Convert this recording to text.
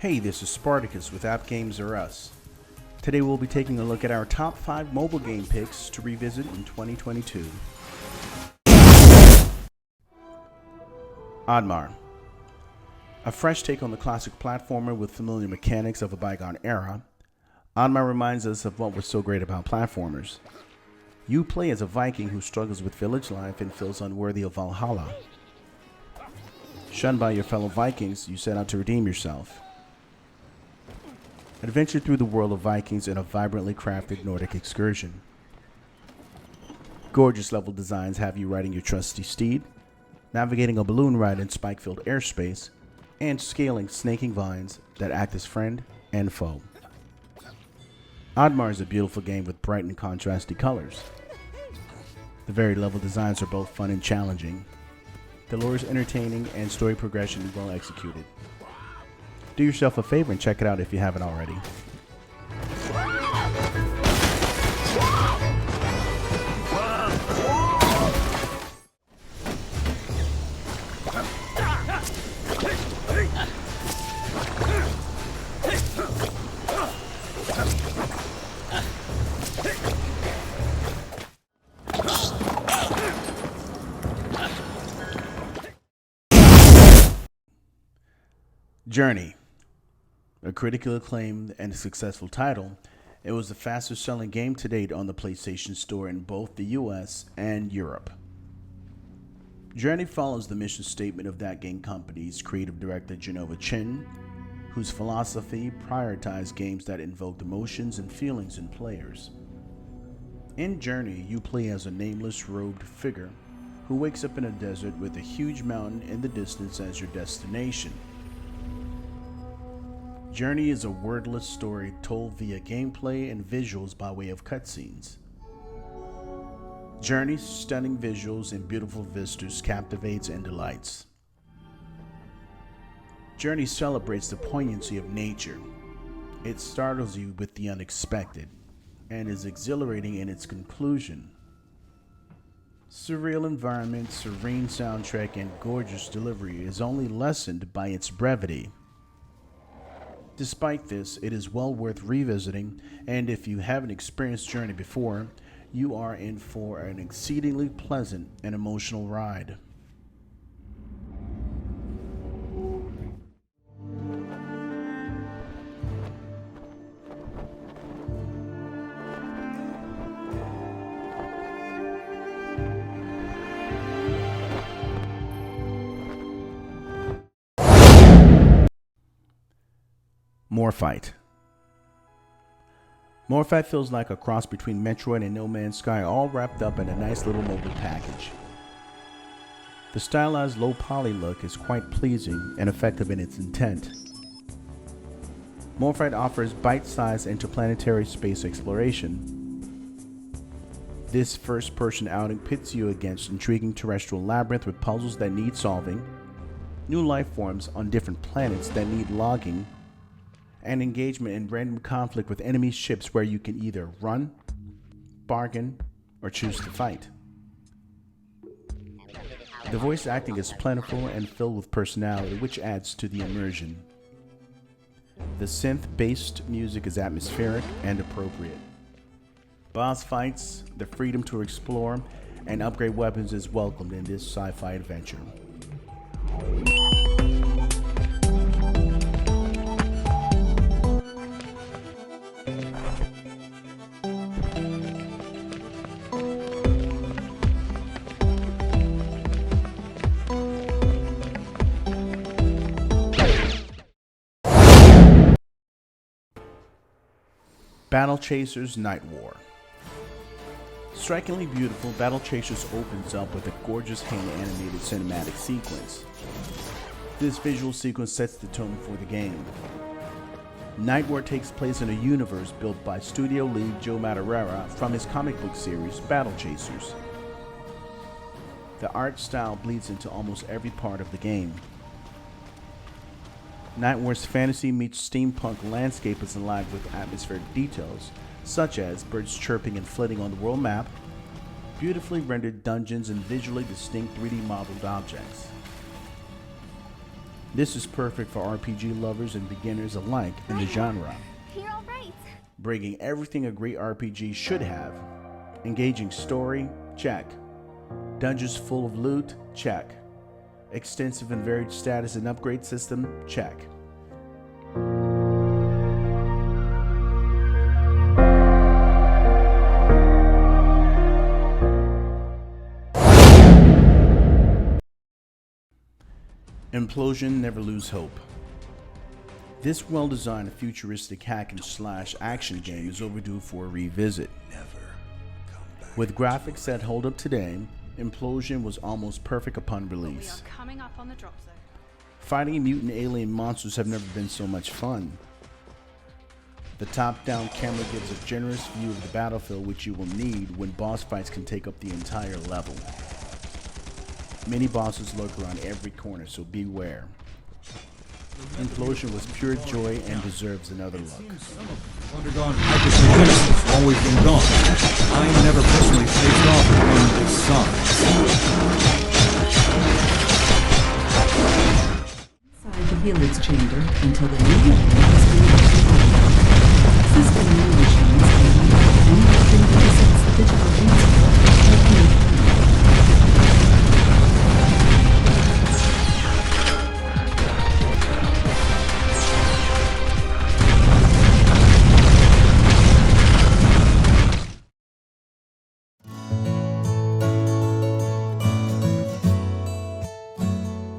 Hey, this is Spartacus with App Games R Us. Today we'll be taking a look at our top 5 mobile game picks to revisit in 2022. Oddmar. A fresh take on the classic platformer with familiar mechanics of a bygone era, Oddmar reminds us of what was so great about platformers. You play as a Viking who struggles with village life and feels unworthy of Valhalla. Shunned by your fellow Vikings, you set out to redeem yourself. Adventure through the world of Vikings in a vibrantly crafted Nordic excursion. Gorgeous level designs have you riding your trusty steed, navigating a balloon ride in spike-filled airspace, and scaling snaking vines that act as friend and foe. Oddmar is a beautiful game with bright and contrasty colors. The varied level designs are both fun and challenging. The lore is entertaining and story progression is well executed. Do yourself a favor and check it out if you haven't already. Journey. A critically acclaimed and successful title, it was the fastest selling game to date on the PlayStation Store in both the US and Europe. Journey follows the mission statement of that game company's creative director Genova Chin, whose philosophy prioritized games that invoked emotions and feelings in players. In Journey, you play as a nameless robed figure who wakes up in a desert with a huge mountain in the distance as your destination. Journey is a wordless story told via gameplay and visuals by way of cutscenes. Journey's stunning visuals and beautiful vistas captivates and delights. Journey celebrates the poignancy of nature. It startles you with the unexpected and is exhilarating in its conclusion. Surreal environment, serene soundtrack, and gorgeous delivery is only lessened by its brevity. Despite this, it is well worth revisiting, and if you haven't experienced Journey before, you are in for an exceedingly pleasant and emotional ride. Morphight. Morphight feels like a cross between Metroid and No Man's Sky, all wrapped up in a nice little mobile package. The stylized low-poly look is quite pleasing and effective in its intent. Morphight offers bite-sized interplanetary space exploration. This first-person outing pits you against intriguing terrestrial labyrinth with puzzles that need solving, new life forms on different planets that need logging, and engagement in random conflict with enemy ships where you can either run, bargain, or choose to fight. The voice acting is plentiful and filled with personality, which adds to the immersion. The synth-based music is atmospheric and appropriate. Boss fights, the freedom to explore, and upgrade weapons is welcomed in this sci-fi adventure. Battle Chasers Night War. Strikingly beautiful, Battle Chasers opens up with a gorgeous hand-animated cinematic sequence. This visual sequence sets the tone for the game. Night War takes place in a universe built by studio lead Joe Madureira from his comic book series Battle Chasers. The art style bleeds into almost every part of the game. Night War's fantasy meets steampunk landscape is alive with atmospheric details, such as birds chirping and flitting on the world map, beautifully rendered dungeons, and visually distinct 3D modeled objects. This is perfect for RPG lovers and beginners alike in the genre. You're all right. Bringing everything a great RPG should have. Engaging story, check. Dungeons full of loot, check. Extensive and varied status and upgrade system, check. Implosion, never lose hope. This well-designed futuristic hack and slash action game is overdue for a revisit. With graphics that hold up today, Implosion was almost perfect upon release. We are coming up on the drop zone. Fighting mutant alien monsters have never been so much fun. The top-down camera gives a generous view of the battlefield, which you will need when boss fights can take up the entire level. Many bosses lurk around every corner, so beware. Implosion was pure joy and deserves another look. Undergone hypersynthesis, always been gone. I never personally faced off with one this size. Inside the helix chamber until the new weapon has been activated. System new